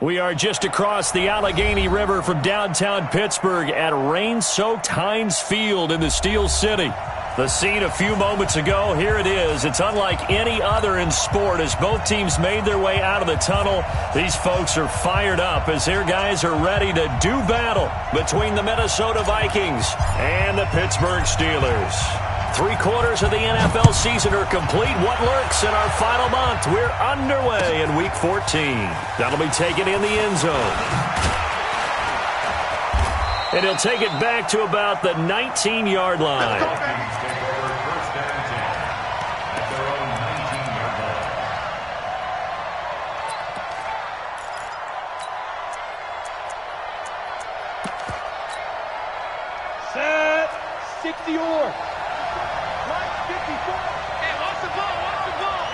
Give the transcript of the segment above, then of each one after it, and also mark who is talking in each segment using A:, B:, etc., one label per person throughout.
A: We are just across the Allegheny River from downtown Pittsburgh at rain-soaked Heinz Field in the Steel City. The scene a few moments ago, here it is. It's unlike any other in sport as both teams made their way out of the tunnel. These folks are fired up as their guys are ready to do battle between the Minnesota Vikings and the Pittsburgh Steelers. 3/4 of the NFL season are complete. What lurks in our final month? We're underway in Week 14. That'll be taken in the end zone. And he'll take it back to about the 19-yard line.
B: Set. 60-yard. Right 54. Hey, watch the ball. Watch the ball.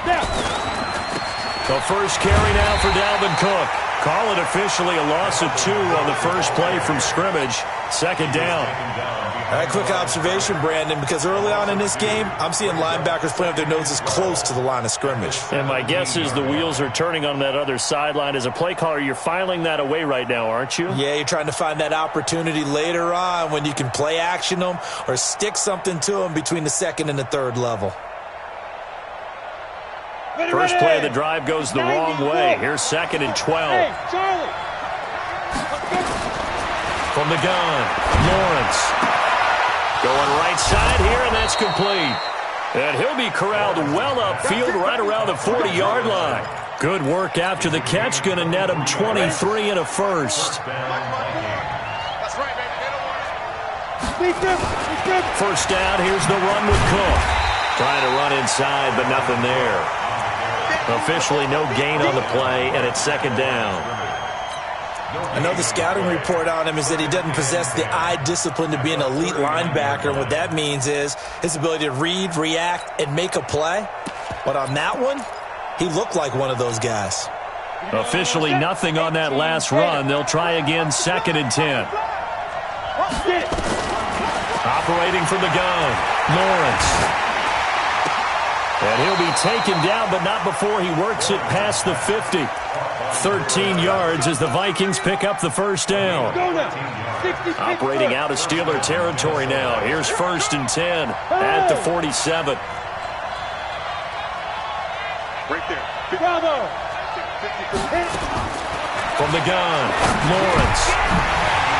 B: Snap.
A: The first carry now for Dalvin Cook. Call it officially a loss of 2 on the first play from scrimmage. Second down.
C: All right, quick observation, Brandon, because early on in this game, I'm seeing linebackers playing with their noses close to the line of scrimmage.
A: And my guess is the wheels are turning on that other sideline. As a play caller, you're filing that away right now, aren't you?
C: Yeah, you're trying to find that opportunity later on when you can play action them or stick something to them between the second and the third level.
A: First play of the drive goes the wrong way. Here's 2nd and 12.
B: Hey, Charlie.
A: From the gun, Lawrence. Going right side here, and that's complete. And he'll be corralled well upfield right around the 40-yard line. Good work after the catch. Going to net him 23 and a first.
B: That's right, baby.
A: First down, here's the run with Cook. Trying to run inside, but nothing there. Officially no gain on the play, and it's 2nd down.
C: I know the scouting report on him is that he doesn't possess the eye discipline to be an elite linebacker. And what that means is his ability to read, react, and make a play. But on that one, he looked like one of those guys.
A: Officially nothing on that last run. They'll try again, 2nd and 10. Operating from the gun, Lawrence. And he'll be taken down, but not before he works it past the 50. 13 yards as the Vikings pick up the first down. Operating out of Steeler territory now. Here's 1st and 10 at the 47.
B: Right there. Bravo.
A: From the gun, Lawrence.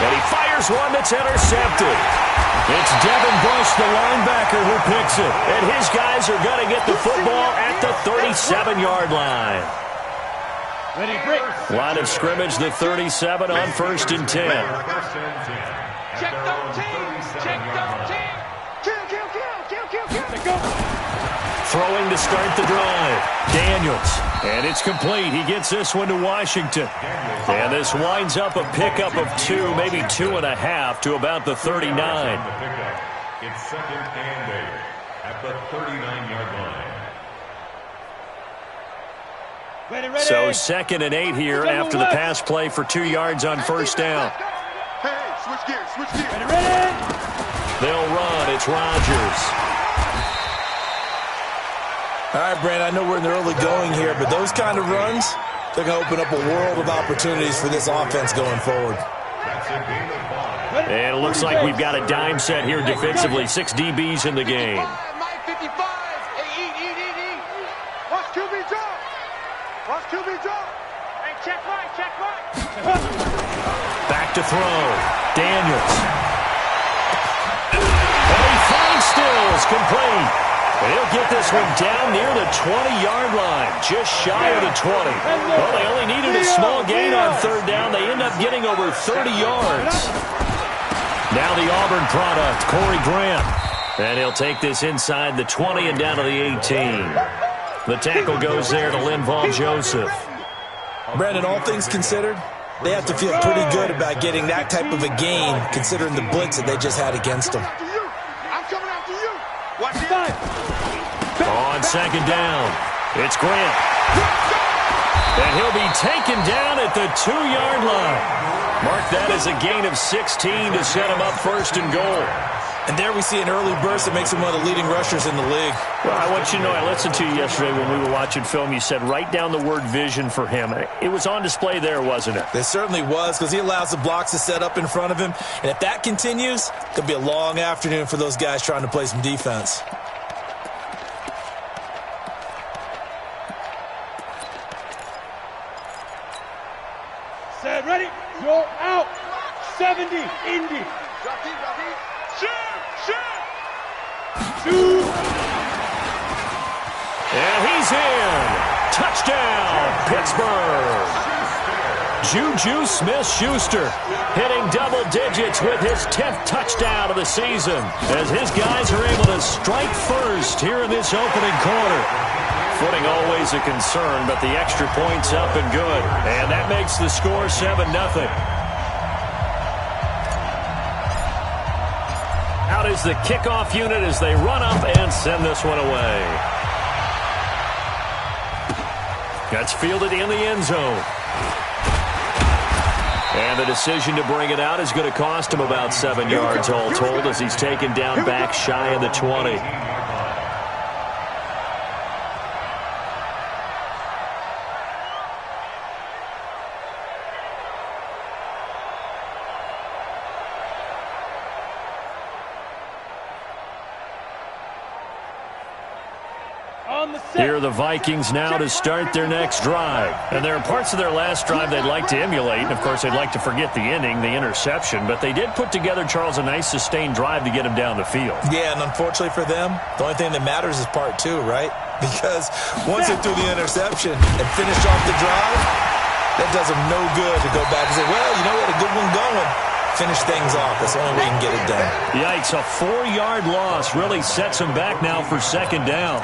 A: And he fires one that's intercepted. It's Devin Bush, the linebacker, who picks it. And his guys are going to get the football at the 37-yard line. Line of scrimmage, the 37 on 1st and 10.
B: Check those teams. Check those teams. Kill.
A: Throwing to start the drive. Daniels. And it's complete. He gets this one to Washington. And this winds up a pickup of 2, maybe 2.5 to about the 39.
D: It's 2nd and 8 at the 39-yard line.
A: So 2nd and 8 here after the pass play for 2 yards on first down.
B: Hey, switch gears.
A: They'll run. It's Rodgers.
C: All right, Brandon, I know we're in the early going here, but those kind of runs, they're going to open up a world of opportunities for this offense going forward.
A: And it looks like we've got a dime set here defensively. 6 DBs in the game.
B: Mike 55. Hey, eat. Watch QB drop. Hey, check right.
A: Back to throw. Daniels. And he finds Stills. Complete. He'll get this one down near the 20-yard line, just shy of the 20. Well, they only needed a small gain on 3rd down. They end up getting over 30 yards. Now the Auburn product, Corey Grant. And he'll take this inside the 20 and down to the 18. The tackle goes there to Linval Joseph.
C: Brandon, all things considered, they have to feel pretty good about getting that type of a gain considering the blitz that they just had against them.
B: I'm coming after you. Watch the time.
A: On 2nd down, it's Grant. And he'll be taken down at the 2-yard line. Mark that as a gain of 16 to set him up first and goal.
C: And there we see an early burst that makes him one of the leading rushers in the league.
A: Well, I want you to know, I listened to you yesterday when we were watching film. You said write down the word vision for him. It was on display there, wasn't it?
C: It certainly was, because he allows the blocks to set up in front of him. And if that continues, it could be a long afternoon for those guys trying to play some defense.
B: Set, ready, go out. 70, Indy. Shoot!
A: And he's in. Touchdown, Pittsburgh. Juju Smith-Schuster hitting double digits with his 10th touchdown of the season as his guys are able to strike first here in this opening quarter. Footing always a concern, but the extra point's up and good. And that makes the score 7-0. Out is the kickoff unit as they run up and send this one away. That's fielded in the end zone. And the decision to bring it out is going to cost him about 7 yards all told as he's taken down back shy of the 20. Here are the Vikings now to start their next drive. And there are parts of their last drive they'd like to emulate. And, of course, they'd like to forget the ending, the interception. But they did put together, Charles, a nice sustained drive to get him down the field.
C: Yeah, and unfortunately for them, the only thing that matters is part 2, right? Because once they threw the interception and finished off the drive, that does them no good to go back and say, well, you know, we had a good one going. Finish things off. That's the only way you can get it done.
A: Yikes, a 4-yard loss really sets them back now for second down.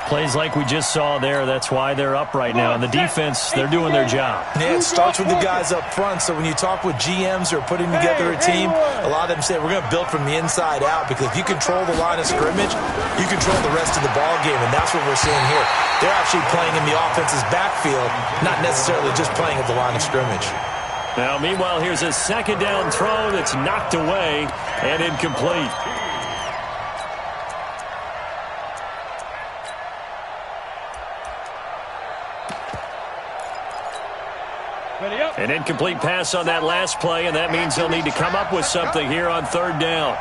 A: Plays like we just saw there. That's why they're up right now. And the defense, they're doing their job.
C: Yeah, it starts with the guys up front. So when you talk with GMs who are putting together a team, a lot of them say we're going to build from the inside out, because if you control the line of scrimmage, you control the rest of the ball game, and that's what we're seeing here. They're actually playing in the offense's backfield, not necessarily just playing at the line of scrimmage.
A: Now, meanwhile, here's a second down throw that's knocked away and incomplete. An incomplete pass on that last play, and that means they'll need to come up with something here on third down.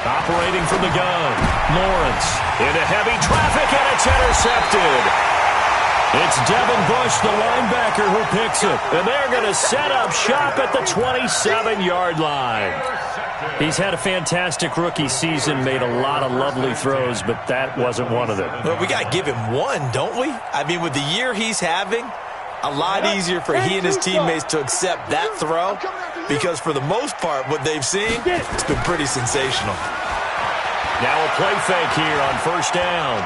A: Operating from the gun, Lawrence into heavy traffic, and it's intercepted. It's Devin Bush, the linebacker, who picks it. And they're going to set up shop at the 27-yard line. He's had a fantastic rookie season, made a lot of lovely throws, but that wasn't one of them.
C: Well, we got to give him one, don't we? I mean, with the year he's having, a lot easier for he and his teammates to accept that throw, because for the most part, what they've seen, it's been pretty sensational.
A: Now a play fake here on first down.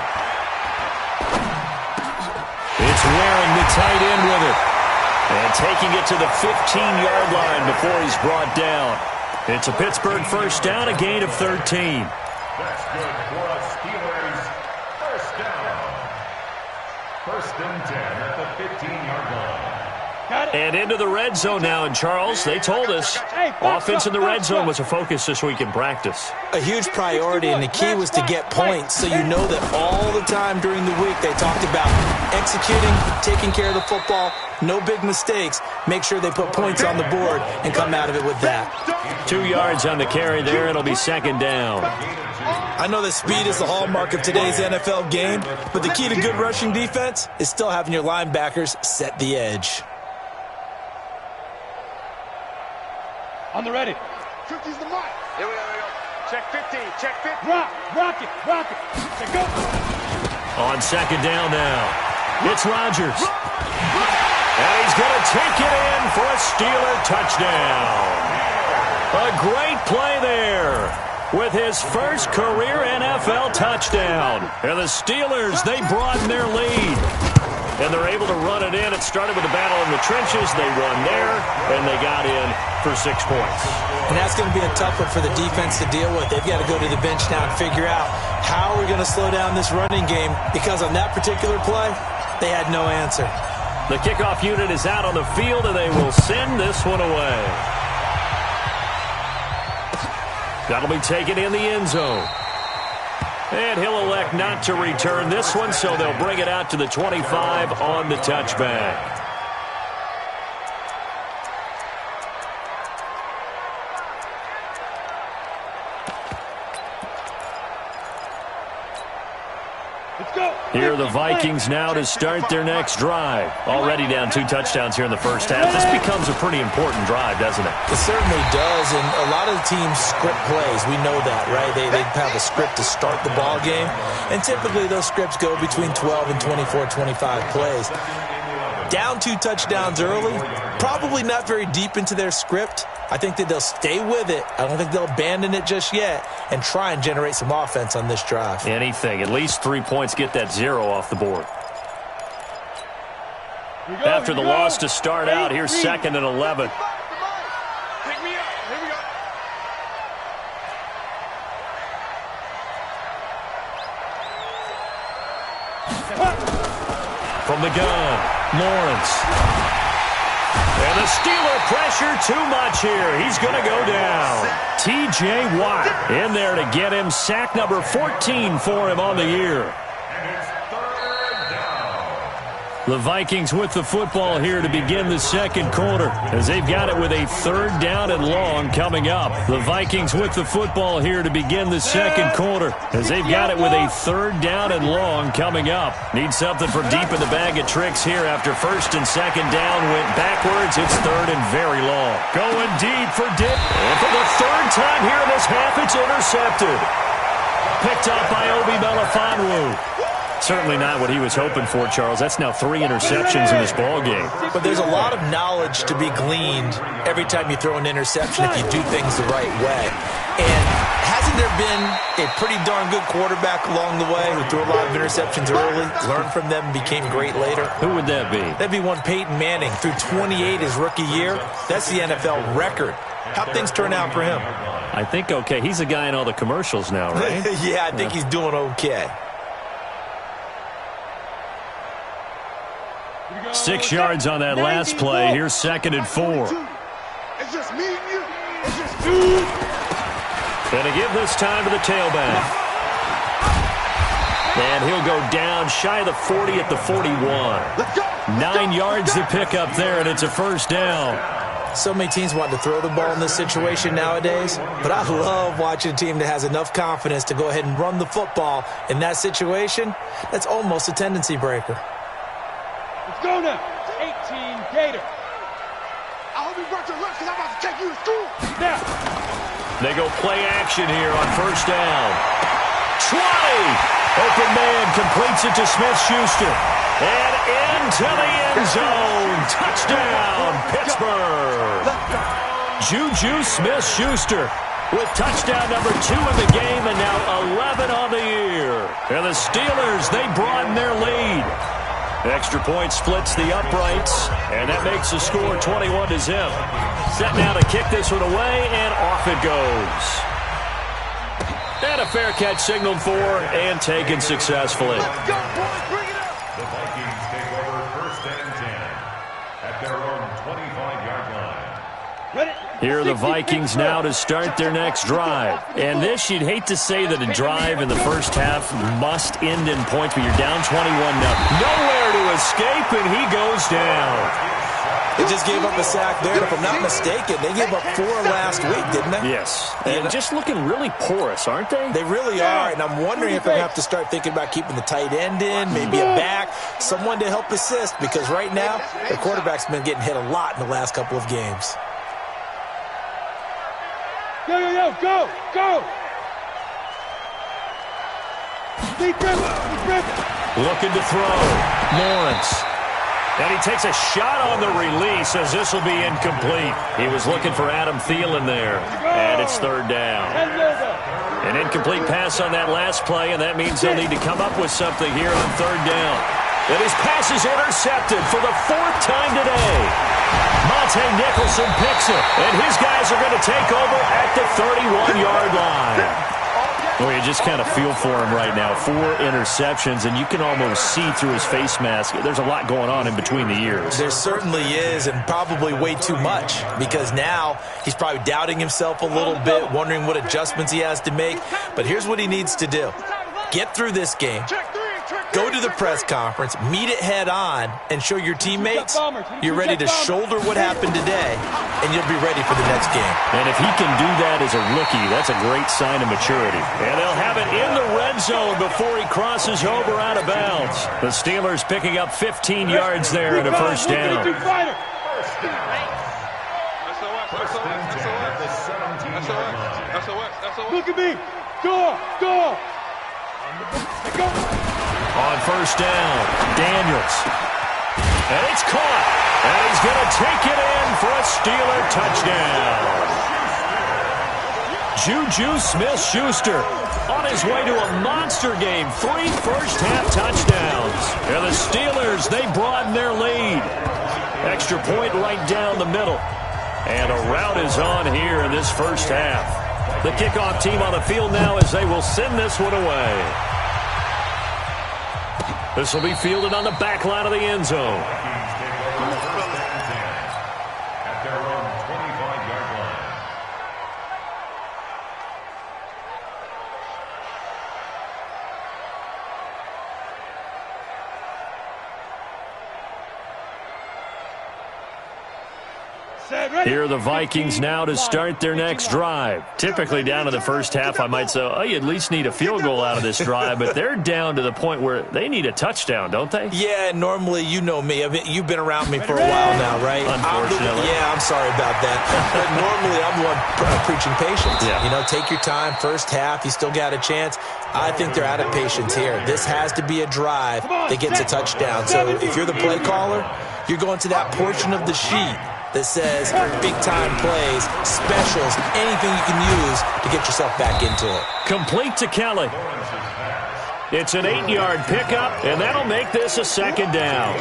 A: It's wearing the tight end with it. And taking it to the 15-yard line before he's brought down. It's a Pittsburgh first down, a gain of 13.
D: That's good for us Steelers. First down. First and 10 at the 15-yard line.
A: And into the red zone now. And, Charles, they told us offense in the red zone was a focus this week in practice.
C: A huge priority, and the key was to get points, so you know that all the time during the week they talked about executing, taking care of the football, no big mistakes, make sure they put points on the board and come out of it with that.
A: 2 yards on the carry there. It'll be second down.
C: I know that speed is the hallmark of today's NFL game, but the key to good rushing defense is still having your linebackers set the edge.
B: On the ready.
E: 50's the mark. Here we go. Check 50. Check 50.
B: Rock it. Say go.
A: On second down now. It's Rodgers. And he's going to take it in for a Steeler touchdown. A great play there with his first career NFL touchdown. And the Steelers, they broaden their lead. And they're able to run it in. It started with a battle in the trenches. They won there, and they got in for 6 points.
C: And that's going to be a tough one for the defense to deal with. They've got to go to the bench now and figure out how we're going to slow down this running game, because on that particular play, they had no answer.
A: The kickoff unit is out on the field, and they will send this one away. That'll be taken in the end zone. And he'll elect not to return this one, so they'll bring it out to the 25 on the touchback. Here are the Vikings now to start their next drive. Already down 2 touchdowns here in the first half. This becomes a pretty important drive, doesn't it?
C: It certainly does, and a lot of the teams script plays. We know that, right? They have a script to start the ball game, and typically those scripts go between 12 and 24, 25 plays. Down 2 touchdowns early, probably not very deep into their script. I think that they'll stay with it. I don't think they'll abandon it just yet and try and generate some offense on this drive.
A: Anything. At least 3 points, get that 0 off the board. After the loss to start out, here's 2nd and 11.
E: Pick me up. Here we go.
A: From the gun, Lawrence. And the Steeler pressure too much here. He's going to go down. T.J. Watt in there to get him. Sack number 14 for him on the year. The Vikings with the football here to begin the second quarter as they've got it with a 3rd down and long coming up. The Vikings with the football here to begin the second quarter as they've got it with a 3rd down and long coming up. Need something from deep in the bag of tricks here after 1st and 2nd down went backwards. It's 3rd and very long. Going deep for Dick. And for the 3rd time here in this half, it's intercepted. Picked up by Obi Melifonwu. Certainly not what he was hoping for, Charles. That's now 3 interceptions in this ball game.
C: But there's a lot of knowledge to be gleaned every time you throw an interception if you do things the right way. And hasn't there been a pretty darn good quarterback along the way who threw a lot of interceptions early, learned from them, and became great later?
A: Who would that be?
C: That'd be one Peyton Manning. Threw 28 his rookie year. That's the NFL record. How'd things turn out for him?
A: I think okay. He's a guy in all the commercials now, right?
C: Yeah, I think he's doing okay.
A: 6 yards on that last play. Here's 2nd and 4.
E: It's just me and you. It's just you.
A: Gonna give this time to the tailback. And he'll go down shy of the 40 at the 41. 9 yards to pick up there, and it's a 1st down.
C: So many teams want to throw the ball in this situation nowadays, but I love watching a team that has enough confidence to go ahead and run the football in that situation. That's almost a tendency breaker.
B: Let's go now. 18 Gator.
E: I hope you brought your lunch because I'm about to take you to school.
B: Now.
A: They go play action here on 1st down. 20. Open man completes it to Smith-Schuster. And into the end zone. Touchdown, Pittsburgh. Juju Smith-Schuster with touchdown number 2 in the game and now 11 on the year. And the Steelers, they broaden their lead. Extra point splits the uprights, and that makes the score 21-0. Set now to kick this one away, and off it goes. And a fair catch signaled for and taken successfully.
E: Let's go, boys. Bring it up.
D: The Vikings take over 1st and 10 at their own 25-yard line.
B: Ready?
A: Here are the Vikings now to start their next drive. And this, you'd hate to say that a drive in the first half must end in points, but you're down 21-0. Nowhere to escape, and he goes down.
C: They just gave up a sack there. If I'm not mistaken, they gave up 4 last week, didn't they?
A: Yes. And just looking really porous, aren't they?
C: They really are, and I'm wondering if they have to start thinking about keeping the tight end in, maybe a back, someone to help assist, because right now, the quarterback's been getting hit a lot in the last couple of games.
B: Go, go, go, go, go!
A: Looking to throw. Lawrence. And he takes a shot on the release as this will be incomplete. He was looking for Adam Thielen there. And it's 3rd down. An incomplete pass on that last play, and that means they'll need to come up with something here on 3rd down. And his pass is intercepted for the 4th time today. Monte Nicholson picks it, and his guys are going to take over at the 31-yard line. Well, you just kind of feel for him right now. 4 interceptions, and you can almost see through his face mask. There's a lot going on in between the ears.
C: There certainly is, and probably way too much, because now he's probably doubting himself a little bit, wondering what adjustments he has to make. But here's what he needs to do. Get through this game. Go to the press conference, meet it head on, and show your teammates you're ready to shoulder what happened today, and you'll be ready for the next game.
A: And if he can do that as a rookie, that's a great sign of maturity. And they'll have it in the red zone before he crosses over out of bounds. The Steelers picking up 15 yards there in a first down.
B: Look at me. Go.
A: On first down, Daniels. And it's caught. And he's going to take it in for a Steeler touchdown. Juju Smith-Schuster on his way to a monster game. 3 first-half touchdowns. And the Steelers, they broaden their lead. Extra point right down the middle. And a rout is on here in this first half. The kickoff team on the field now as they will send this one away. This will be fielded on the back line of the end zone.
D: At their own 25-yard line.
A: Here are the Vikings now to start their next drive. Typically down to the first half, I might say, oh, you at least need a field goal out of this drive, but they're down to the point where they need a touchdown, don't they?
C: Yeah, normally, you know me. You've been around me for a while now, right?
A: Unfortunately.
C: I'm sorry about that. But normally, I'm the one preaching patience.
A: Yeah.
C: You know, take your time. First half, you still got a chance. I think they're out of patience here. This has to be a drive that gets a touchdown. So if you're the play caller, you're going to that portion of the sheet that says big-time plays, specials, anything you can use to get yourself back into it.
A: Complete to Kelly. It's an 8-yard pickup, and that'll make this a second down.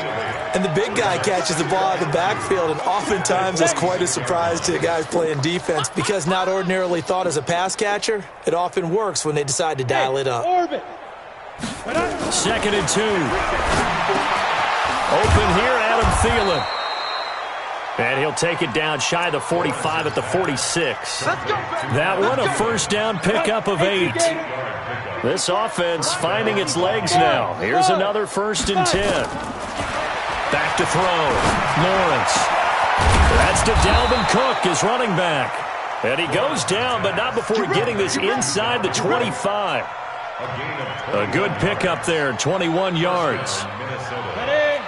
C: And the big guy catches the ball in the backfield, and oftentimes it's quite a surprise to the guys playing defense because not ordinarily thought as a pass catcher, it often works when they decide to dial it up.
A: 2nd and 2. Open here, Adam Thielen. And he'll take it down shy of the 45 at the 46. That one, a first down pickup of 8. This offense finding its legs now. Here's another 1st and 10. Back to throw. Lawrence. That's to Dalvin Cook, his running back. And he goes down, but not before getting this inside the 25. A good pickup there, 21 yards.
B: Hey,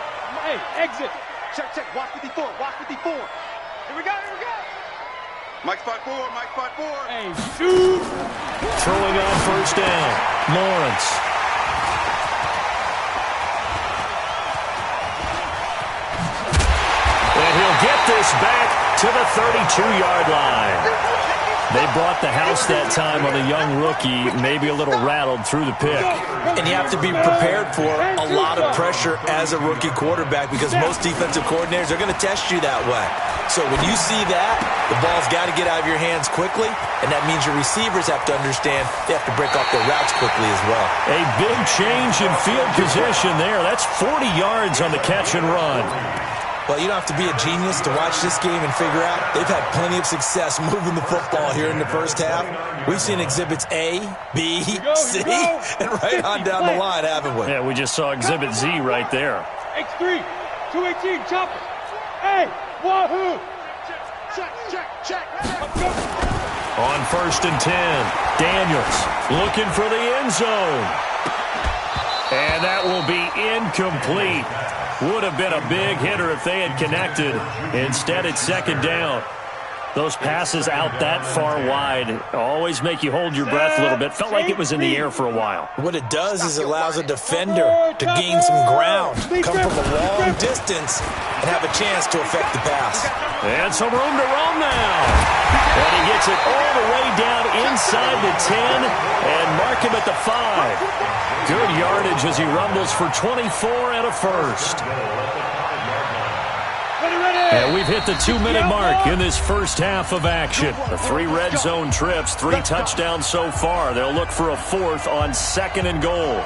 B: exit. Check. Watch 54. Here we go.
E: Mike spot 4.
B: Hey, shoot.
A: Throwing on first down. Lawrence. And he'll get this back to the 32-yard line. They brought the house that time on the young rookie, maybe a little rattled through the pick.
C: And you have to be prepared for a lot of pressure as a rookie quarterback because most defensive coordinators are going to test you that way. So when you see that, the ball's got to get out of your hands quickly, and that means your receivers have to understand they have to break off their routes quickly as well.
A: A big change in field position there. That's 40 yards on the catch and run.
C: Well, you don't have to be a genius to watch this game and figure out they've had plenty of success moving the football here in the first half. We've seen exhibits A, B, C, and right on down the line, haven't we?
A: Yeah, we just saw exhibit Z right there.
B: X3, 218, chopper. Hey, wahoo. Check.
A: On 1st and 10, Daniels looking for the end zone. And that will be incomplete. Would have been a big hitter if they had connected. Instead, it's 2nd down. Those passes out that far wide always make you hold your breath a little bit. Felt like it was in the air for a while.
C: What it does is it allows a defender to gain some ground, come from a long distance, and have a chance to affect the pass.
A: And some room to roam now. And he gets it all the way down inside the 10 and mark him at the 5. Good yardage as he rumbles for 24 and a first.
B: Ready.
A: And we've hit the 2-minute mark in this first half of action. The 3 red zone trips, 3 touchdowns so far. They'll look for a 4th on 2nd and goal.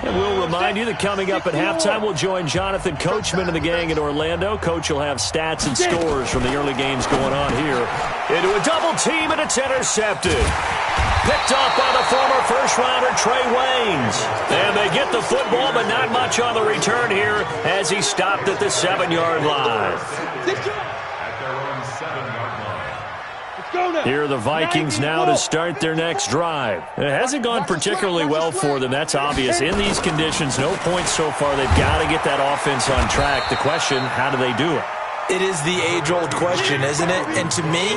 A: And we'll remind you that coming up at halftime, we'll join Jonathan Coachman and the gang in Orlando. Coach will have stats and scores from the early games going on here. Into a double team, and it's intercepted. Picked off by the former first-rounder Trey Waynes. And they get the football, but not much on the return here as he stopped at the 7-yard line.
D: At their own 7-yard line.
A: Here are the Vikings now to start their next drive. It hasn't gone particularly well for them, that's obvious. In these conditions, no points so far. They've got to get that offense on track. The question, how do they do it?
C: It is the age-old question, isn't it? And to me,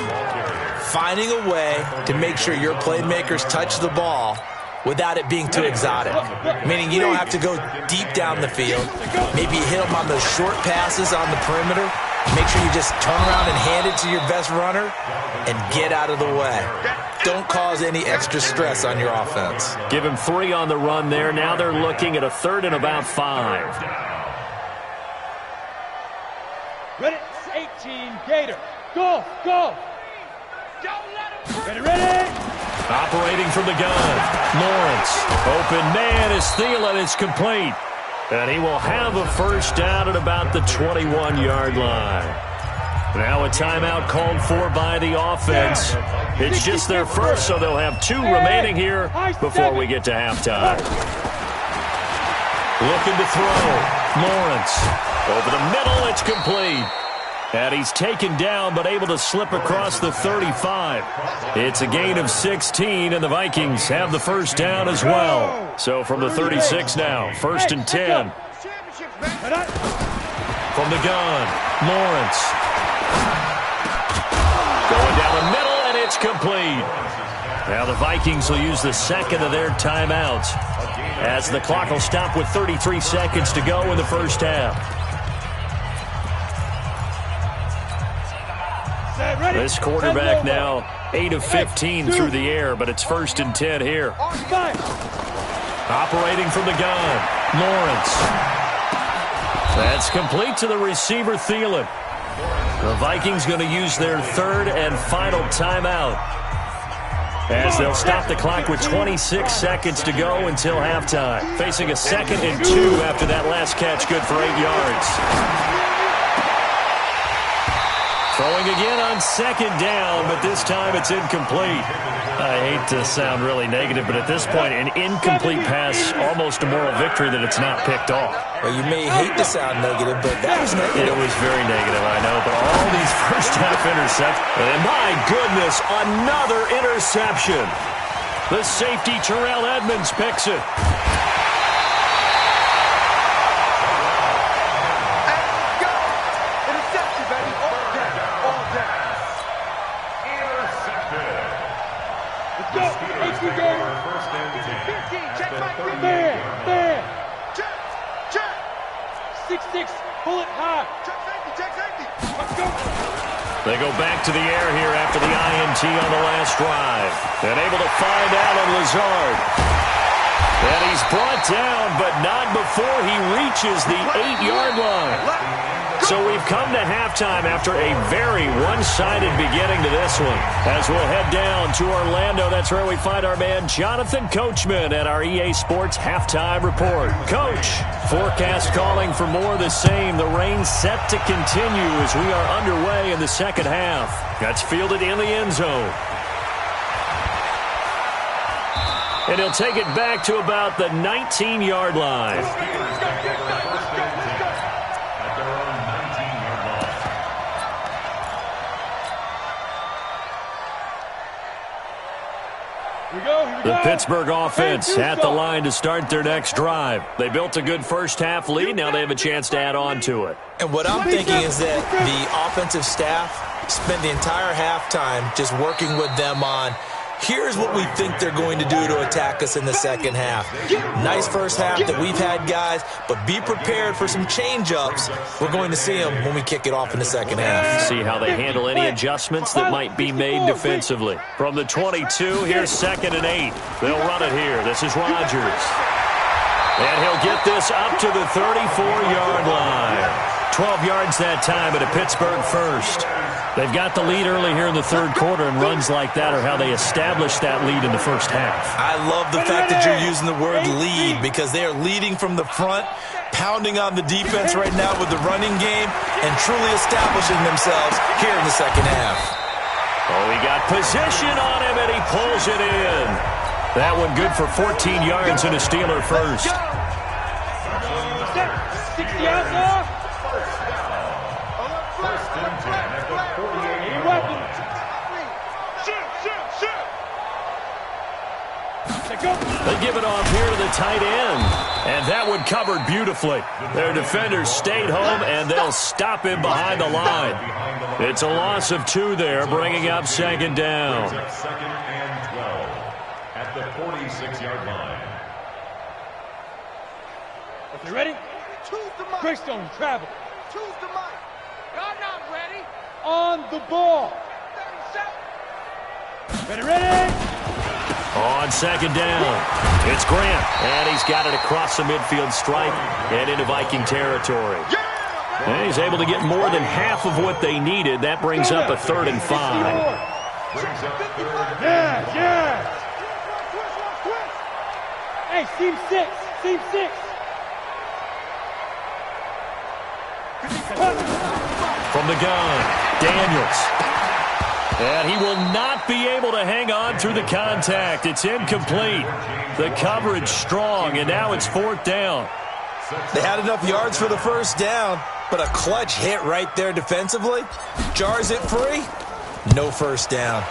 C: finding a way to make sure your playmakers touch the ball without it being too exotic. Meaning you don't have to go deep down the field. Maybe you hit them on those short passes on the perimeter. Make sure you just turn around and hand it to your best runner and get out of the way. Don't cause any extra stress on your offense.
A: Give him 3 on the run there. Now they're looking at a 3rd and about 5.
B: Ready, 18, Gator. Go, go. Ready, ready.
A: Operating from the gun. Lawrence. Open man is Thielen. It's complete. And he will have a first down at about the 21-yard line. Now a timeout called for by the offense. It's just their first, so they'll have 2 remaining here before we get to halftime. Looking to throw. Lawrence. Over the middle, it's complete. And he's taken down, but able to slip across the 35. It's a gain of 16, and the Vikings have the first down as well. So from the 36 now, 1st and 10. From the gun, Lawrence. Going down the middle, and it's complete. Now the Vikings will use the 2nd of their timeouts, as the clock will stop with 33 seconds to go in the first half. This quarterback now 8 of 15 through the air, but it's 1st and 10 here. Operating from the gun, Lawrence. That's complete to the receiver, Thielen. The Vikings going to use their 3rd and final timeout, as they'll stop the clock with 26 seconds to go until halftime. Facing a 2nd and 2 after that last catch, good for 8 yards. Throwing again on 2nd down, but this time it's incomplete. I hate to sound really negative, but at this point, an incomplete pass, almost a moral victory that it's not picked off.
C: Well, you may hate to sound negative, but that was negative.
A: It was very negative, I know, but all these first-half interceptions, and my goodness, another interception. The safety, Terrell Edmonds, picks it. They go back to the air here after the INT on the last drive. And able to find Allen Lazard. And he's brought down, but not before he reaches the 8-yard line. So we've come to halftime after a very one-sided beginning to this one. As we'll head down to Orlando, that's where we find our man Jonathan Coachman at our EA Sports Halftime Report. Coach, forecast calling for more of the same. The rain set to continue as we are underway in the second half. That's fielded in the end zone. And he'll take it back to about the 19-yard line. The Pittsburgh offense at the line to start their next drive. They built a good first-half lead. Now they have a chance to add on to it.
C: And what I'm thinking is that the offensive staff spent the entire halftime just working with them on, here's what we think they're going to do to attack us in the second half. Nice first half that we've had, guys, but be prepared for some change-ups. We're going to see them when we kick it off in the second half.
A: See how they handle any adjustments that might be made defensively. From the 22, here's 2nd and 8. They'll run it here. This is Rodgers. And he'll get this up to the 34-yard line. 12 yards that time, and a Pittsburgh first. They've got the lead early here in the third quarter, and runs like that are how they establish that lead in the first half.
C: I love the fact that you're using the word lead, because they are leading from the front, pounding on the defense right now with the running game, and truly establishing themselves here in the second half.
A: Oh, he got position on him, and he pulls it in. That one good for 14 yards and a Steeler first.
B: 60 yards off.
D: First and 10 at the 48-yard line.
A: They give it off here to the tight end. And that one covered beautifully. Their defenders stayed home, and they'll stop him behind the line. It's a loss of 2 there, bringing up second down.
D: Second and 12 at the 46-yard line.
B: You ready? Greystone, travel.
E: Y'all not ready.
B: On the ball. Ready?
A: On second down, it's Grant, and he's got it across the midfield stripe and into Viking territory. And he's able to get more than half of what they needed. That brings up a 3rd and 5.
B: Yeah. Hey, team 6.
A: From the gun, Daniels. And he will not be able to hang on through the contact. It's incomplete. The coverage strong, and now it's 4th down.
C: They had enough yards for the first down, but a clutch hit right there defensively. Jars it free. No first down.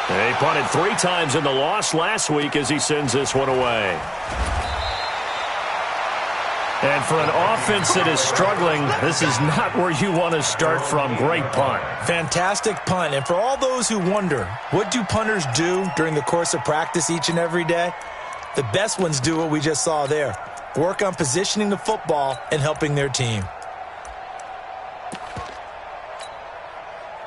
A: They punted 3 times in the loss last week as he sends this one away. And for an offense that is struggling, this is not where you want to start from. Great punt.
C: Fantastic punt. And for all those who wonder, what do punters do during the course of practice each and every day? The best ones do what we just saw there. Work on positioning the football and helping their team.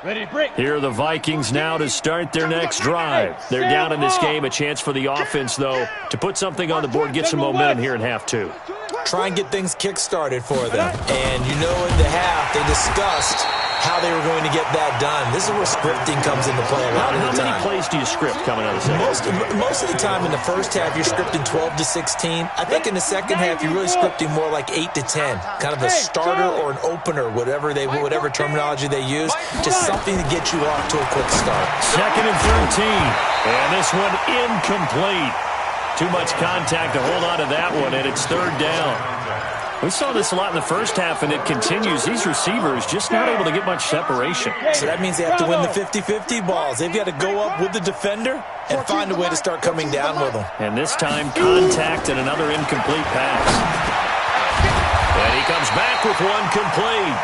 B: Ready to break.
A: Here are the Vikings now to start their next drive. They're down in this game. A chance for the offense, though, to put something on the board, get some momentum here in half 2.
C: Try and get things kick-started for them. And you know in the half they discussed how they were going to get that done. This is where scripting comes into play a lot of the time.
A: How many plays do you script coming out of the second?
C: Most of the time in the first half you're scripting 12 to 16. I think in the second half you're really scripting more like 8 to 10. Kind of a starter or an opener, whatever terminology they use. Just something to get you off to a quick start.
A: 2nd and 13. And this one incomplete. Too much contact to hold on to that one, and it's 3rd down. We saw this a lot in the first half, and it continues. These receivers just not able to get much separation.
C: So that means they have to win the 50-50 balls. They've got to go up with the defender and find a way to start coming down with them.
A: And this time, contact and another incomplete pass. And he comes back with one complete.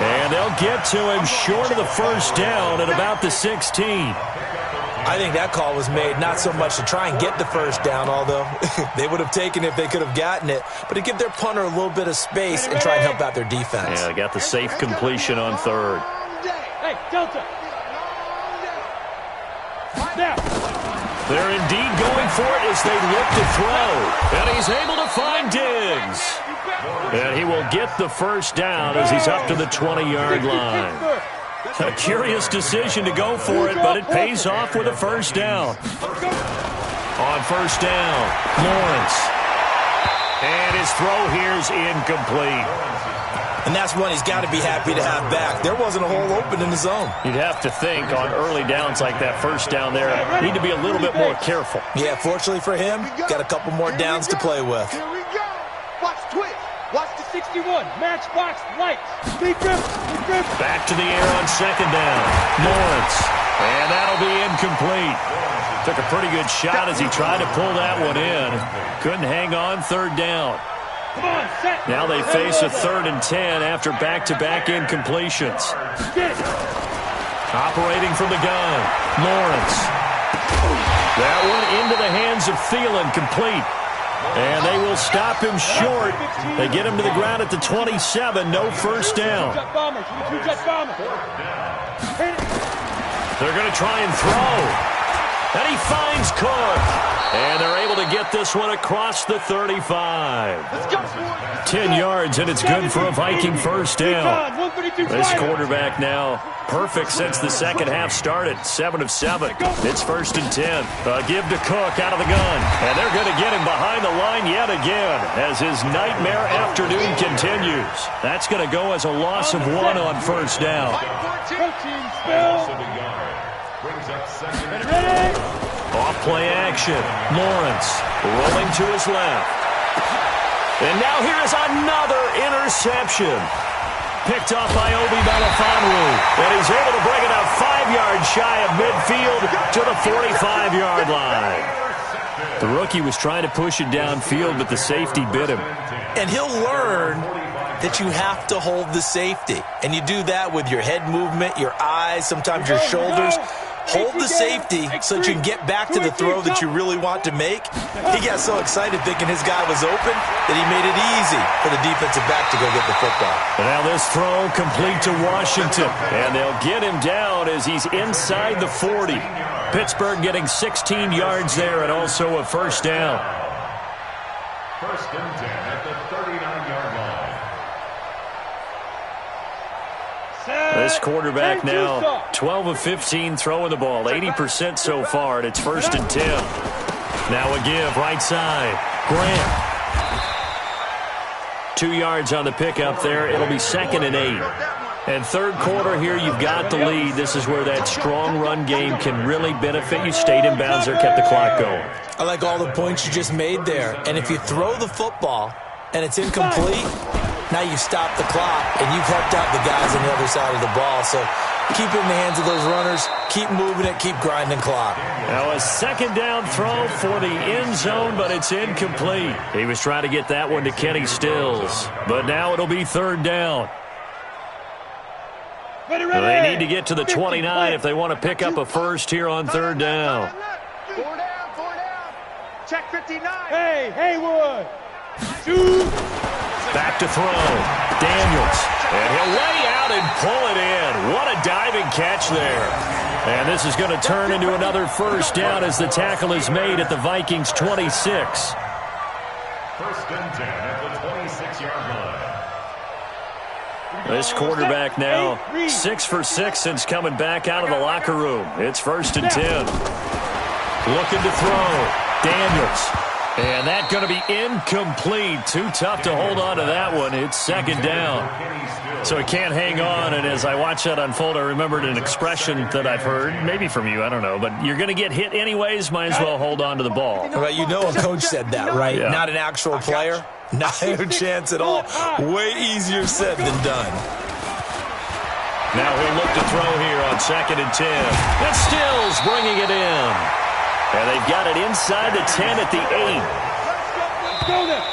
A: And they'll get to him short of the first down at about the 16.
C: I think that call was made not so much to try and get the first down, although they would have taken it if they could have gotten it, but to give their punter a little bit of space and try and help out their defense.
A: Yeah, they got the safe completion on 3rd.
B: Hey, Delta. Now.
A: They're indeed going for it as they look to throw. And he's able to find Diggs. And he will get the first down as he's up to the 20-yard line. A curious decision to go for it, but it pays off with a first down. On first down, Lawrence. And his throw here is incomplete.
C: And that's one he's got to be happy to have back. There wasn't a hole open in the zone.
A: You'd have to think on early downs like that first down there, need to be a little bit more careful.
C: Yeah, fortunately for him, got a couple more downs to play with.
E: Here we go. Watch twitch. Watch the
B: 61, matchbox lights. Big grip.
A: Back to the air on second down. Lawrence. And that'll be incomplete. Took a pretty good shot as he tried to pull that one in. Couldn't hang on 3rd down.
B: Come on, set.
A: Now they face a 3rd and 10 after back-to-back incompletions.
B: Get it.
A: Operating from the gun. Lawrence. That one into the hands of Thielen, complete. And they will stop him short. They get him to the ground at the 27. No first down. They're going to try and throw. And he finds Cook. And they're able to get this one across the 35. 10 yards, and it's good for a Viking first down. This quarterback now perfect since the second half started. 7 of 7. It's 1st and 10. Give to Cook out of the gun. And they're going to get him behind the line yet again as his nightmare afternoon continues. That's going to go as a loss of 1 on first down. Off play action. Lawrence rolling to his left. And now here is another interception. Picked off by Obi Melifonwu. And he's able to bring it out 5 yards shy of midfield to the 45-yard line. The rookie was trying to push it downfield, but the safety bit him.
C: And he'll learn that you have to hold the safety. And you do that with your head movement, your eyes, sometimes your shoulders. Hold the safety so that you can get back to the throw that you really want to make. He got so excited thinking his guy was open that he made it easy for the defensive back to go get the football.
A: Now this throw complete to Washington. And they'll get him down as he's inside the 40. Pittsburgh getting 16 yards there and also a first down.
D: 1st and 10 at the 39-yard line.
A: This quarterback now 12 of 15 throwing the ball, 80% so far, and it's 1st and 10. Now a give right side. Grant. 2 yards on the pickup there. It'll be 2nd and 8. And third quarter here, you've got the lead. This is where that strong run game can really benefit you. Stayed in bounds there, kept the clock going.
C: I like all the points you just made there. And if you throw the football and it's incomplete, now you stop the clock, and you've helped out the guys on the other side of the ball. So keep it in the hands of those runners. Keep moving it. Keep grinding clock.
A: Now a 2nd down throw for the end zone, but it's incomplete. He was trying to get that one to Kenny Stills. But now it'll be 3rd down. They need to get to the 29 if they want to pick up a first here on 3rd down.
E: 4 down. Check 59.
B: Hey, Haywood. Shoot.
A: Back to throw. Daniels. And he'll lay out and pull it in. What a diving catch there. And this is going to turn into another first down as the tackle is made at the Vikings' 26.
D: 1st and 10 at the 26-yard line.
A: This quarterback now 6 for 6 since coming back out of the locker room. It's 1st and 10. Looking to throw. Daniels. And that's going to be incomplete. Too tough to hold on to that one. It's 2nd down. So he can't hang on. And as I watch that unfold, I remembered an expression that I've heard, maybe from you, I don't know. But you're going to get hit anyways, might as well hold on to the ball.
C: Well, you know a coach said that, right?
A: Yeah.
C: Not an actual player. Not a chance at all. Way easier said than done.
A: Now he'll look to throw here on 2nd and 10. And Stills bringing it in. And they've got it inside the 10 at the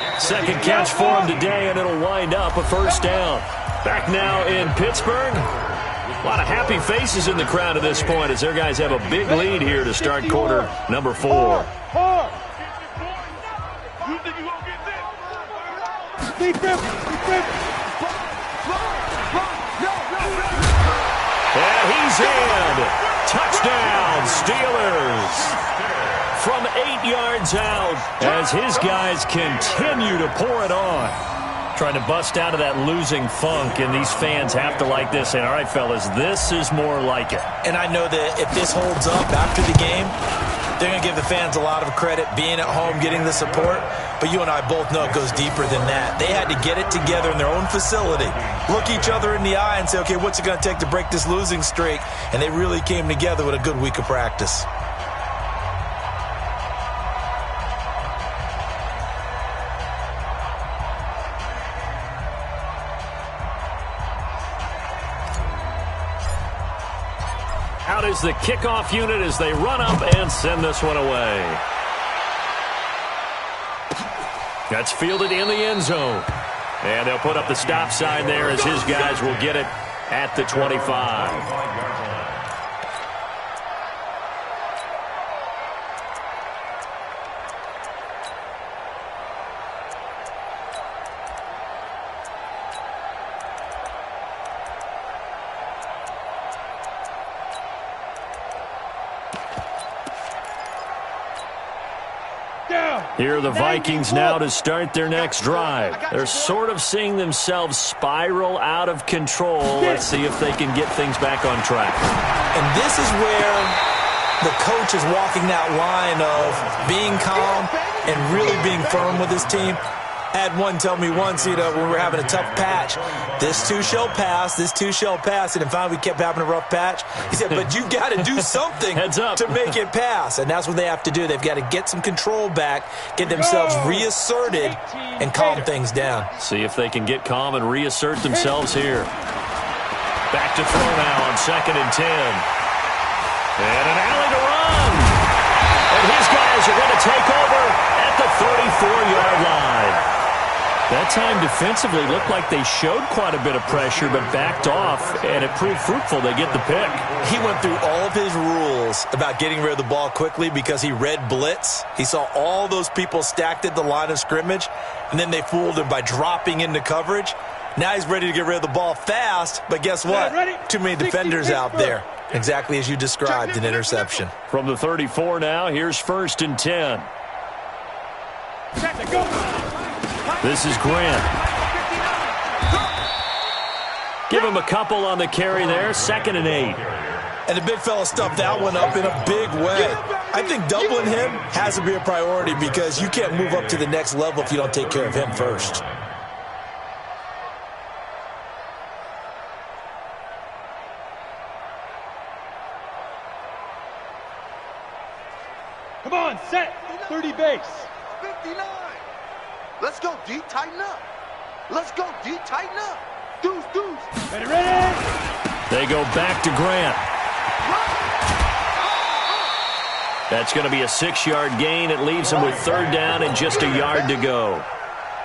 A: 8. Second catch for him today, and it'll wind up a first down. Back now in Pittsburgh. A lot of happy faces in the crowd at this point as their guys have a big lead here to start quarter number 4. And he's in. Touchdown, Steelers. From 8 yards out as his guys continue to pour it on. Trying to bust out of that losing funk, and these fans have to like this. And all right, fellas, this is more like it.
C: And I know that if this holds up after the game, they're going to give the fans a lot of credit being at home, getting the support. But you and I both know it goes deeper than that. They had to get it together in their own facility, look each other in the eye and say, okay, what's it going to take to break this losing streak? And they really came together with a good week of practice.
A: Out is the kickoff unit as they run up and send this one away. That's fielded in the end zone. And they'll put up the stop sign there as his guys will get it at the 25. Here are the Vikings now to start their next drive. They're sort of seeing themselves spiral out of control. Let's see if they can get things back on track.
C: And this is where the coach is walking that line of being calm and really being firm with his team. I had one tell me once, when we were having a tough patch, this too shall pass, this too shall pass. And finally we kept having a rough patch. He said, but you've got to do something to make it pass. And that's what they have to do. They've got to get some control back, get themselves reasserted, and calm things down.
A: See if they can get calm and reassert themselves here. Back to throw now on 2nd and 10. And an alley to run. And his guys are going to take over at the 34-yard line. That time defensively looked like they showed quite a bit of pressure but backed off, and it proved fruitful. They get the pick.
C: He went through all of his rules about getting rid of the ball quickly because he read blitz. He saw all those people stacked at the line of scrimmage, and then they fooled him by dropping into coverage. Now he's ready to get rid of the ball fast, but guess what? Too many defenders out there. Exactly as you described, an interception.
A: From the 34 now, here's 1st and 10. This is Grant. Give him a couple on the carry there. 2nd and 8.
C: And the big fella stuffed that one up in a big way. I think doubling him has to be a priority because you can't move up to the next level if you don't take care of him first.
B: Come on, set. 30 base.
E: 59. Let's go, D. Tighten up. Let's go, D. Tighten up. Deuce, deuce.
B: Ready, ready.
A: They go back to Grant. That's going to be a 6-yard gain. It leaves him with 3rd down and just a yard to go.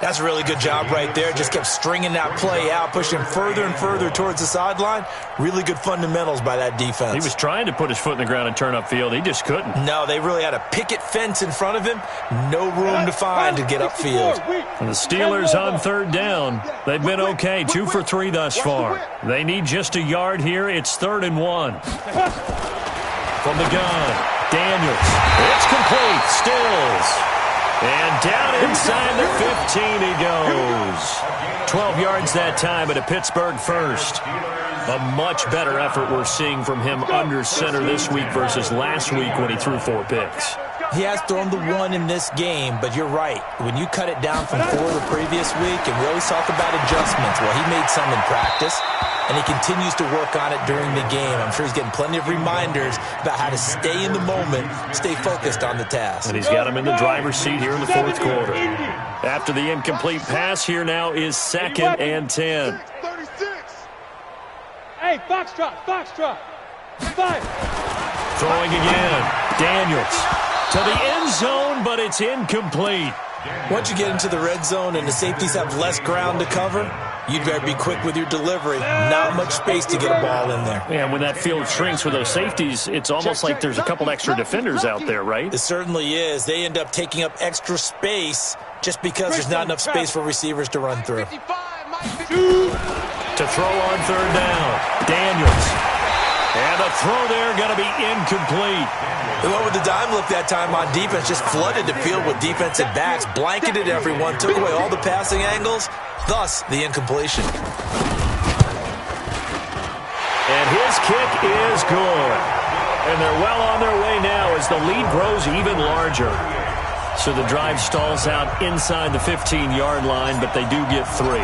C: That's a really good job right there. Just kept stringing that play out, pushing further and further towards the sideline. Really good fundamentals by that defense.
A: He was trying to put his foot in the ground and turn upfield. He just couldn't.
C: No, they really had a picket fence in front of him. No room to find to get upfield.
A: And the Steelers on 3rd down. They've been okay, 2 for 3 thus far. They need just a yard here. It's 3rd and 1. From the gun, Daniels. It's complete. Stills. And down inside the 15 he goes. 12 yards that time at a Pittsburgh first. A much better effort we're seeing from him under center this week versus last week when he threw 4 picks.
C: He has thrown the 1 in this game, but you're right. When you cut it down from 4 the previous week, and we always talk about adjustments, well, he made some in practice, and he continues to work on it during the game. I'm sure he's getting plenty of reminders about how to stay in the moment, stay focused on the task.
A: And he's got him in the driver's seat here in the 4th quarter. After the incomplete pass, here now is 2nd and 10.
E: 36.
B: Hey, foxtrot, foxtrot. 5.
A: Throwing again. Daniels to the end zone, but it's incomplete.
C: Once you get into the red zone and the safeties have less ground to cover, you'd better be quick with your delivery. Not much space to get a ball in there.
A: Yeah, when that field shrinks with those safeties, it's almost like there's a couple extra defenders out there, right?
C: It certainly is. They end up taking up extra space just because there's not enough space for receivers to run through.
A: To throw on 3rd down, Daniels. And the throw there going to be incomplete.
C: They went with the dime look that time on defense, just flooded the field with defensive backs, blanketed everyone, took away all the passing angles, thus the incompletion.
A: And his kick is good. And they're well on their way now as the lead grows even larger. So the drive stalls out inside the 15-yard line, but they do get 3.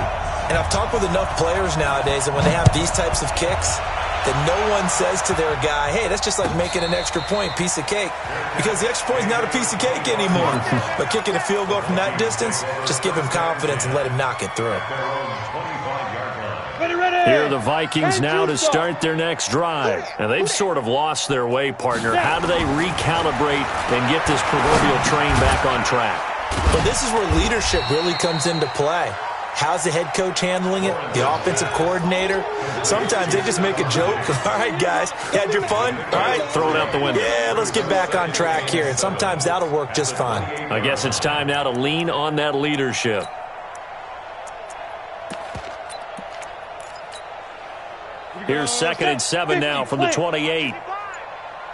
C: And I've talked with enough players nowadays, and when they have these types of kicks, that no one says to their guy, hey, that's just like making an extra point, piece of cake. Because the extra point is not a piece of cake anymore. But kicking a field goal from that distance, just give him confidence and let him knock it through.
A: Here are the Vikings now to start their next drive. And they've sort of lost their way, partner. How do they recalibrate and get this proverbial train back on track?
C: Well, this is where leadership really comes into play. How's the head coach handling it? The offensive coordinator? Sometimes they just make a joke. All right, guys, you had your fun? All right.
A: Throw it out the window.
C: Yeah, let's get back on track here. And sometimes that'll work just fine.
A: I guess it's time now to lean on that leadership. Here's 2nd and 7 now from the 28.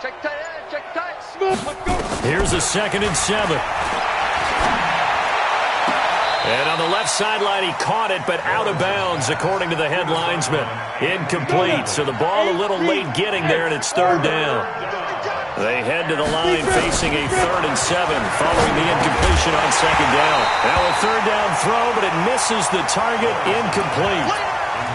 E: Check tight end, check tight.
A: Here's a 2nd and 7. And on the left sideline, he caught it, but out of bounds, according to the head linesman. Incomplete, so the ball a little late getting there, and it's third down. They head to the line facing a 3rd and 7 following the incompletion on second down. Now a third down throw, but it misses the target, incomplete.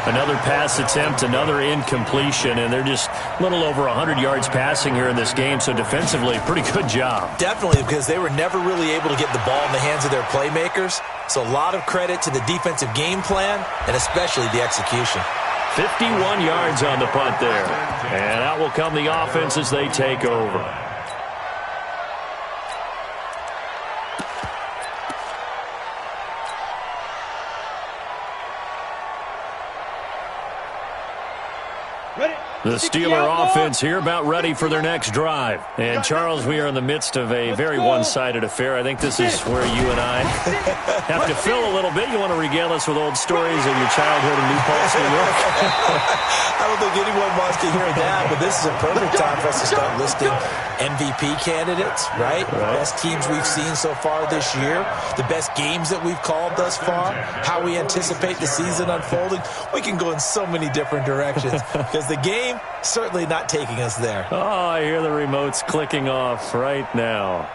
A: Another pass attempt, another incompletion, and they're just a little over 100 yards passing here in this game, so defensively, pretty good job.
C: Definitely, because they were never really able to get the ball in the hands of their playmakers, so a lot of credit to the defensive game plan and especially the execution.
A: 51 yards on the punt there, and out will come the offense as they take over. The Steeler offense here about ready for their next drive. And, Charles, we are in the midst of a very one-sided affair. I think this is where you and I have to fill a little bit. You want to regale us with old stories of your childhood in New Paltz, New York?
C: I don't think anyone wants to hear that, but this is a perfect time for us to start listing MVP candidates, right? Best teams we've seen so far this year, the best games that we've called thus far, how we anticipate the season unfolding. We can go in so many different directions because the game certainly not taking us there.
A: Oh, I hear the remotes clicking off right now.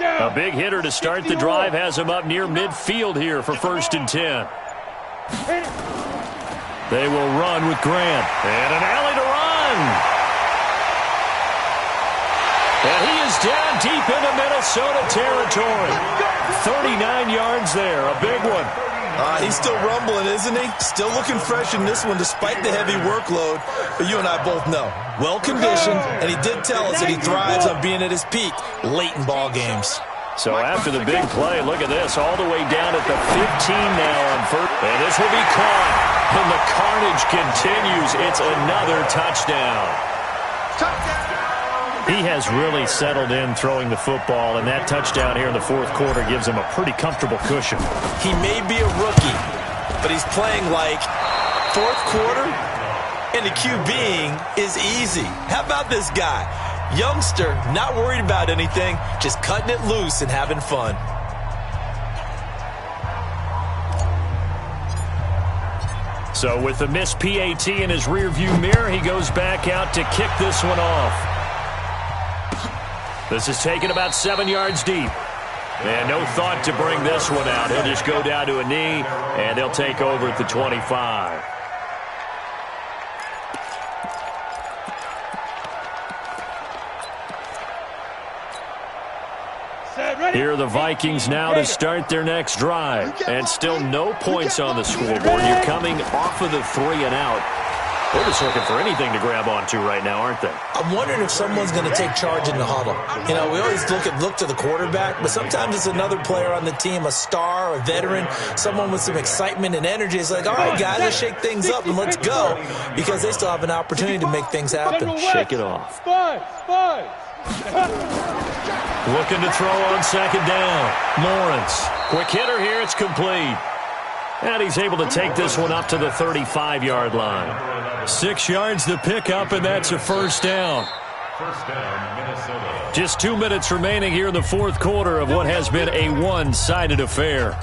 A: A big hitter to start the drive has him up near midfield here for 1st and 10. They will run with Grant. And an alley to run. And he is down deep into Minnesota territory. 39 yards there, a big one.
C: He's still rumbling, isn't he? Still looking fresh in this one despite the heavy workload. But you and I both know, well-conditioned, and he did tell us that he thrives on being at his peak late in ball games.
A: So after the big play, look at this, all the way down at the 15 now on first. And this will be caught. And the carnage continues. It's another touchdown. He has really settled in throwing the football, and that touchdown here in the 4th quarter gives him a pretty comfortable cushion.
C: He may be a rookie, but he's playing like 4th quarter, and the QBing is easy. How about this guy? Youngster, not worried about anything, just cutting it loose and having fun.
A: So with the missed PAT in his rearview mirror, he goes back out to kick this one off. This is taken about 7 yards deep. And no thought to bring this one out. He'll just go down to a knee, and they'll take over at the 25. Here are the Vikings now to start their next drive. And still no points on the scoreboard. You're coming off of the 3 and out. They're just looking for anything to grab onto right now, aren't they?
C: I'm wondering if someone's going to take charge in the huddle. You know, we always look to the quarterback, but sometimes it's another player on the team, a star, a veteran, someone with some excitement and energy. It's like, all right, guys, let's shake things up and let's go, because they still have an opportunity to make things happen.
A: Shake it off. Looking to throw on second down. Lawrence. Quick hitter here. It's complete. And he's able to take this one up to the 35-yard line. 6 yards to pick up, and that's a first down.
D: First down, Minnesota.
A: Just 2 minutes remaining here in the 4th quarter of what has been a one-sided affair.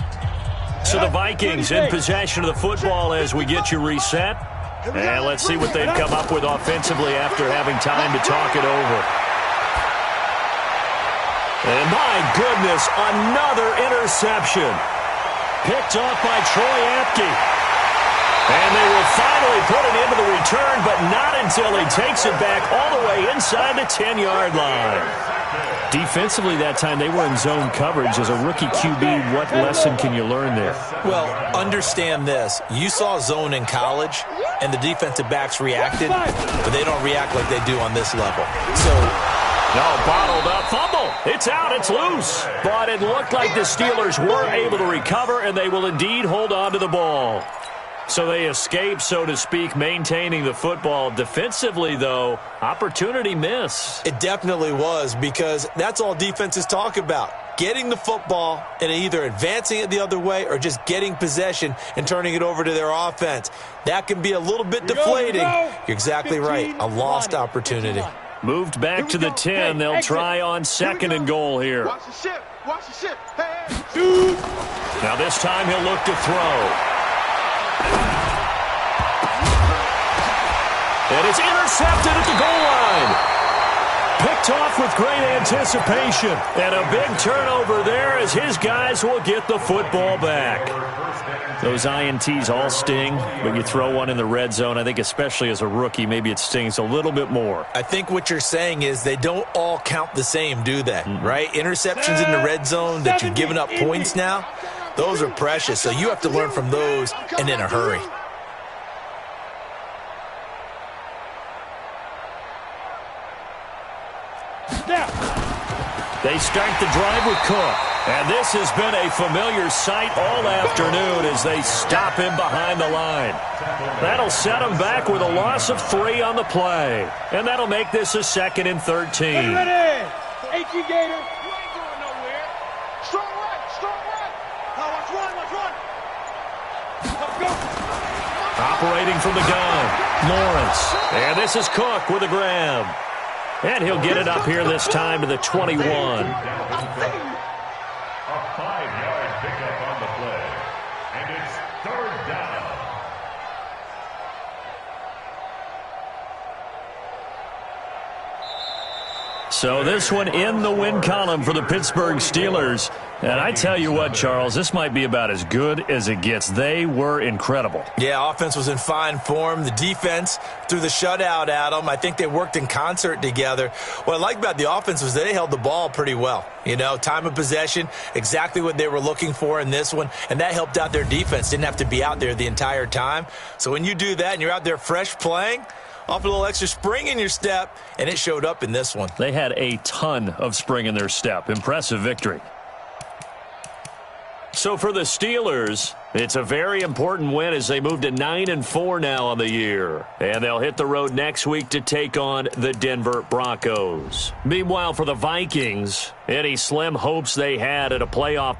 A: So the Vikings in possession of the football as we get you reset. And let's see what they've come up with offensively after having time to talk it over. And my goodness, another interception. Picked off by Troy Apke. And they will finally put it into the return, but not until he takes it back all the way inside the 10-yard line. Defensively that time, they were in zone coverage. As a rookie QB, what lesson can you learn there?
C: Well, understand this. You saw zone in college, and the defensive backs reacted, but they don't react like they do on this level. So,
A: no, bottled up. Fumble. It's out. It's loose. But it looked like the Steelers were able to recover, and they will indeed hold on to the ball. So they escape, so to speak, maintaining the football. Defensively, though, opportunity miss.
C: It definitely was, because that's all defenses talk about. Getting the football and either advancing it the other way or just getting possession and turning it over to their offense. That can be a little bit deflating. You're exactly right. A lost opportunity.
A: Moved back to the 10. They'll try on second and goal here.
E: Watch the shit. Hey, shoot.
A: Now this time he'll look to throw. And it's intercepted at the goal line. Picked off with great anticipation. And a big turnover there as his guys will get the football back. Those INTs all sting, but you throw one in the red zone, I think especially as a rookie, maybe it stings a little bit more.
C: I think what you're saying is they don't all count the same, do they? Right? Interceptions in the red zone that you've given up points now, those are precious. So you have to learn from those and in a hurry.
A: They start the drive with Cook. And this has been a familiar sight all afternoon as they stop him behind the line. That'll set him back with a loss of 3 on the play. And that'll make this a 2nd and 13.
B: Ready. H.E. Gator. You ain't going nowhere. Strong right. Strong right. Now watch one. Watch one. Let's go.
A: Operating from the gun, Lawrence. And this is Cook with a grab. And he'll get it up here this time to the 21.
D: A 5-yard pickup on the play. And it's 3rd down.
A: So this one in the win column for the Pittsburgh Steelers. And I tell you what, Charles, this might be about as good as it gets. They were incredible.
C: Yeah, offense was in fine form. The defense threw the shutout at them. I think they worked in concert together. What I like about the offense was they held the ball pretty well. You know, time of possession, exactly what they were looking for in this one. And that helped out their defense. Didn't have to be out there the entire time. So when you do that and you're out there fresh playing, off a little extra spring in your step, and it showed up in this one.
A: They had a ton of spring in their step. Impressive victory. So for the Steelers, it's a very important win as they move to 9-4 now on the year. And they'll hit the road next week to take on the Denver Broncos. Meanwhile, for the Vikings, any slim hopes they had at a playoff